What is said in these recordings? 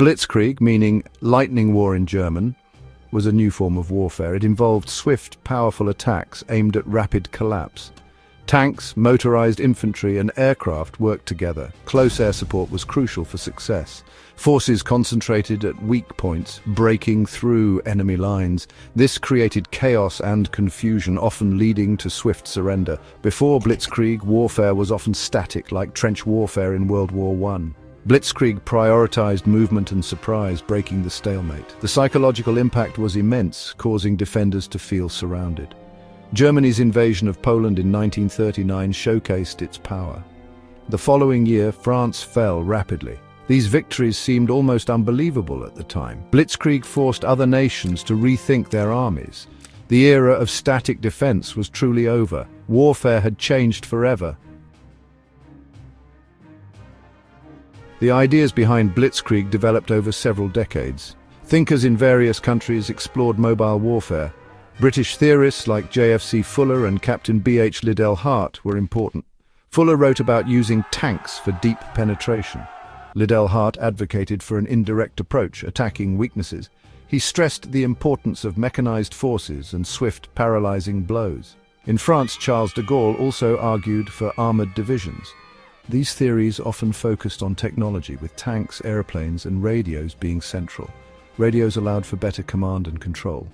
Blitzkrieg, meaning lightning war in German, was a new form of warfare. It involved swift, powerful attacks aimed at rapid collapse. Tanks, motorized infantry and aircraft worked together. Close air support was crucial for success. Forces concentrated at weak points, breaking through enemy lines. This created chaos and confusion, often leading to swift surrender. Before Blitzkrieg, warfare was often static, like trench warfare in World War I. Blitzkrieg prioritized movement and surprise, breaking the stalemate. The psychological impact was immense, causing defenders to feel surrounded. Germany's invasion of Poland in 1939 showcased its power. The following year, France fell rapidly. These victories seemed almost unbelievable at the time. Blitzkrieg forced other nations to rethink their armies. The era of static defense was truly over. Warfare had changed forever. The ideas behind Blitzkrieg developed over several decades. Thinkers in various countries explored mobile warfare. British theorists like J.F.C. Fuller and Captain B.H. Liddell Hart were important. Fuller wrote about using tanks for deep penetration. Liddell Hart advocated for an indirect approach, attacking weaknesses. He stressed the importance of mechanized forces and swift, paralyzing blows. In France, Charles de Gaulle also argued for armored divisions. These theories often focused on technology, with tanks, airplanes, and radios being central. Radios allowed for better command and control.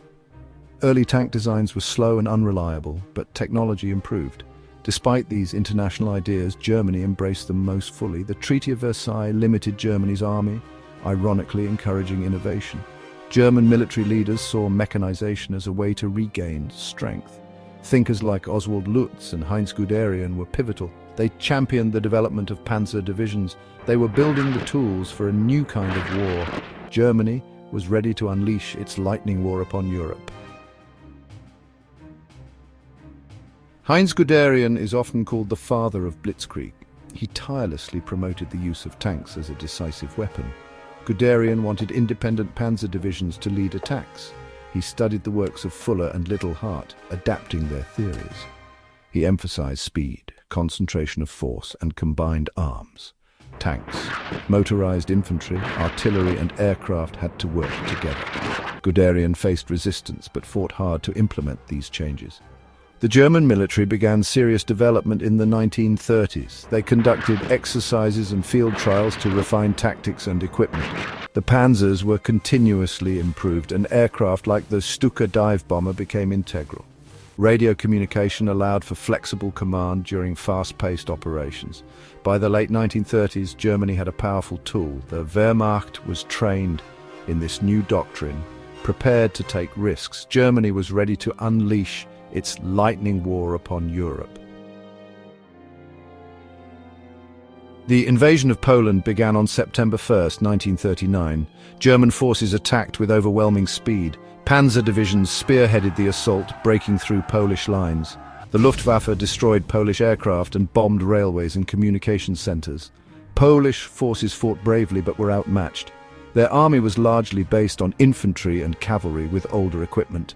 Early tank designs were slow and unreliable, but technology improved. Despite these international ideas, Germany embraced them most fully. The Treaty of Versailles limited Germany's army, ironically encouraging innovation. German military leaders saw mechanization as a way to regain strength. Thinkers like Oswald Lutz and Heinz Guderian were pivotal. They championed the development of panzer divisions. They were building the tools for a new kind of war. Germany was ready to unleash its lightning war upon Europe. Heinz Guderian is often called the father of Blitzkrieg. He tirelessly promoted the use of tanks as a decisive weapon. Guderian wanted independent panzer divisions to lead attacks. He studied the works of Fuller and Liddell Hart, adapting their theories. He emphasized speed, concentration of force, and combined arms. Tanks, motorized infantry, artillery, and aircraft had to work together. Guderian faced resistance but fought hard to implement these changes. The German military began serious development in the 1930s. They conducted exercises and field trials to refine tactics and equipment. The panzers were continuously improved, and aircraft like the Stuka dive bomber became integral. Radio communication allowed for flexible command during fast-paced operations. By the late 1930s, Germany had a powerful tool. The Wehrmacht was trained in this new doctrine, prepared to take risks. Germany was ready to unleash its lightning war upon Europe. The invasion of Poland began on September 1, 1939. German forces attacked with overwhelming speed. Panzer divisions spearheaded the assault, breaking through Polish lines. The Luftwaffe destroyed Polish aircraft and bombed railways and communication centers. Polish forces fought bravely but were outmatched. Their army was largely based on infantry and cavalry with older equipment.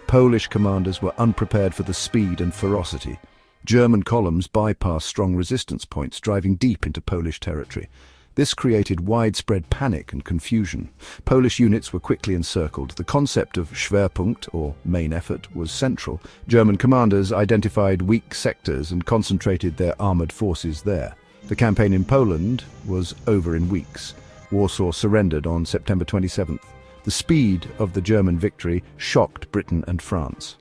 Polish commanders were unprepared for the speed and ferocity. German columns bypassed strong resistance points, driving deep into Polish territory. This created widespread panic and confusion. Polish units were quickly encircled. The concept of Schwerpunkt, or main effort, was central. German commanders identified weak sectors and concentrated their armored forces there. The campaign in Poland was over in weeks. Warsaw surrendered on September 27th. The speed of the German victory shocked Britain and France.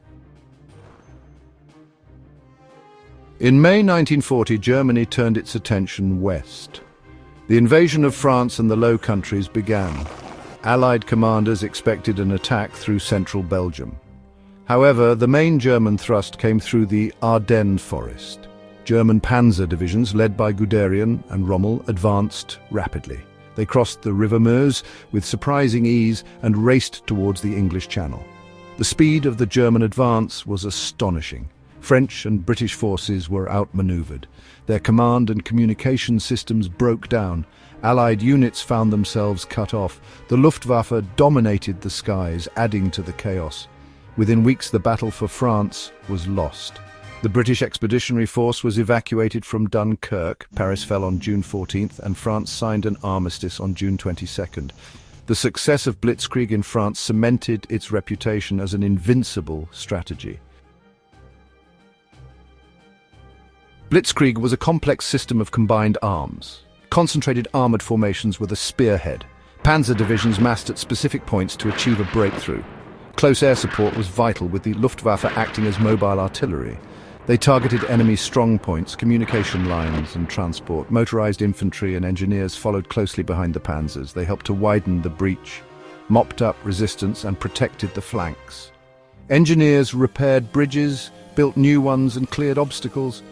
In May 1940, Germany turned its attention west. The invasion of France and the Low Countries began. Allied commanders expected an attack through central Belgium. However, the main German thrust came through the Ardennes forest. German panzer divisions, led by Guderian and Rommel, advanced rapidly. They crossed the River Meuse with surprising ease and raced towards the English Channel. The speed of the German advance was astonishing. French and British forces were outmaneuvered. Their command and communication systems broke down. Allied units found themselves cut off. The Luftwaffe dominated the skies, adding to the chaos. Within weeks, the battle for France was lost. The British Expeditionary Force was evacuated from Dunkirk. Paris fell on June 14th, and France signed an armistice on June 22nd. The success of Blitzkrieg in France cemented its reputation as an invincible strategy. Blitzkrieg was a complex system of combined arms. Concentrated armored formations were the spearhead. Panzer divisions massed at specific points to achieve a breakthrough. Close air support was vital, with the Luftwaffe acting as mobile artillery. They targeted enemy strong points, communication lines and transport. Motorized infantry and engineers followed closely behind the panzers. They helped to widen the breach, mopped up resistance and protected the flanks. Engineers repaired bridges, built new ones and cleared obstacles.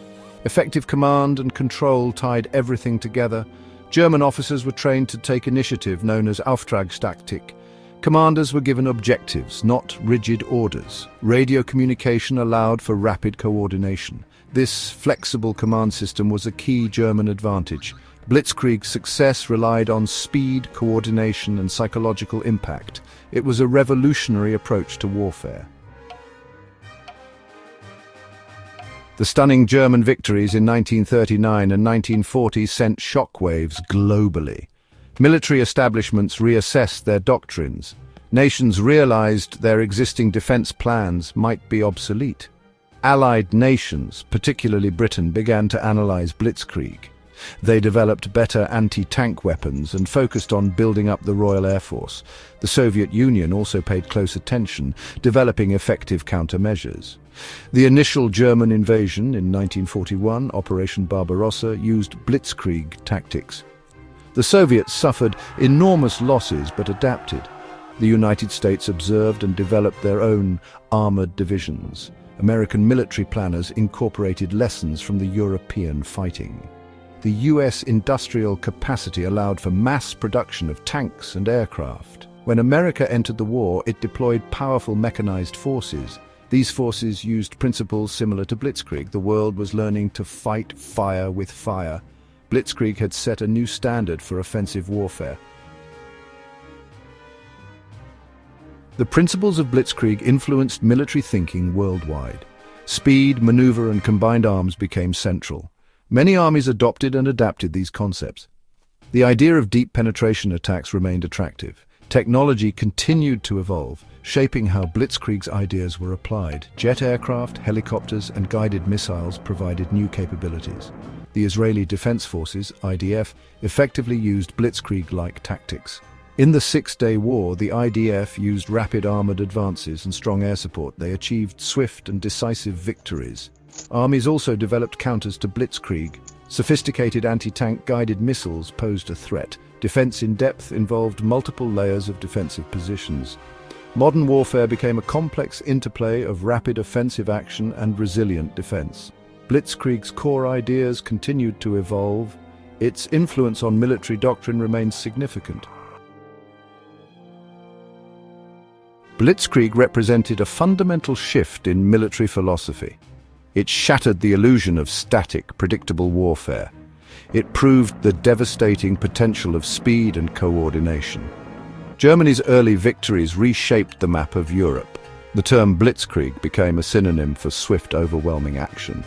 Effective command and control tied everything together. German officers were trained to take initiative, known as Auftragstaktik. Commanders were given objectives, not rigid orders. Radio communication allowed for rapid coordination. This flexible command system was a key German advantage. Blitzkrieg's success relied on speed, coordination, and psychological impact. It was a revolutionary approach to warfare. The stunning German victories in 1939 and 1940 sent shockwaves globally. Military establishments reassessed their doctrines. Nations realized their existing defense plans might be obsolete. Allied nations, particularly Britain, began to analyze Blitzkrieg. They developed better anti-tank weapons and focused on building up the Royal Air Force. The Soviet Union also paid close attention, developing effective countermeasures. The initial German invasion in 1941, Operation Barbarossa, used Blitzkrieg tactics. The Soviets suffered enormous losses but adapted. The United States observed and developed their own armored divisions. American military planners incorporated lessons from the European fighting. The US industrial capacity allowed for mass production of tanks and aircraft. When America entered the war, it deployed powerful mechanized forces. These forces used principles similar to Blitzkrieg. The world was learning to fight fire with fire. Blitzkrieg had set a new standard for offensive warfare. The principles of Blitzkrieg influenced military thinking worldwide. Speed, maneuver, and combined arms became central. Many armies adopted and adapted these concepts. The idea of deep penetration attacks remained attractive. Technology continued to evolve, shaping how Blitzkrieg's ideas were applied. Jet aircraft, helicopters, and guided missiles provided new capabilities. The Israeli Defense Forces, IDF, effectively used Blitzkrieg-like tactics. In the Six-Day War, the IDF used rapid armored advances and strong air support. They achieved swift and decisive victories. Armies also developed counters to Blitzkrieg. Sophisticated anti-tank guided missiles posed a threat. Defense in depth involved multiple layers of defensive positions. Modern warfare became a complex interplay of rapid offensive action and resilient defense. Blitzkrieg's core ideas continued to evolve. Its influence on military doctrine remains significant. Blitzkrieg represented a fundamental shift in military philosophy. It shattered the illusion of static, predictable warfare. It proved the devastating potential of speed and coordination. Germany's early victories reshaped the map of Europe. The term Blitzkrieg became a synonym for swift, overwhelming action.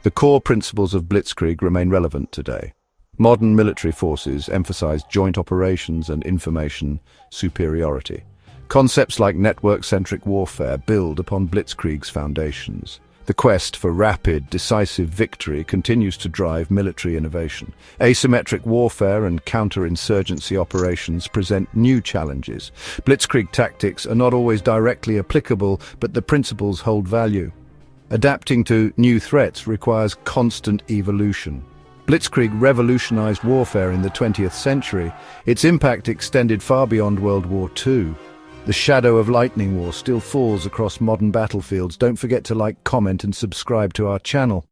The core principles of Blitzkrieg remain relevant today. Modern military forces emphasize joint operations and information superiority. Concepts like network-centric warfare build upon Blitzkrieg's foundations. The quest for rapid, decisive victory continues to drive military innovation. Asymmetric warfare and counterinsurgency operations present new challenges. Blitzkrieg tactics are not always directly applicable, but the principles hold value. Adapting to new threats requires constant evolution. Blitzkrieg revolutionized warfare in the 20th century. Its impact extended far beyond World War II. The shadow of Lightning War still falls across modern battlefields. Don't forget to like, comment, and subscribe to our channel.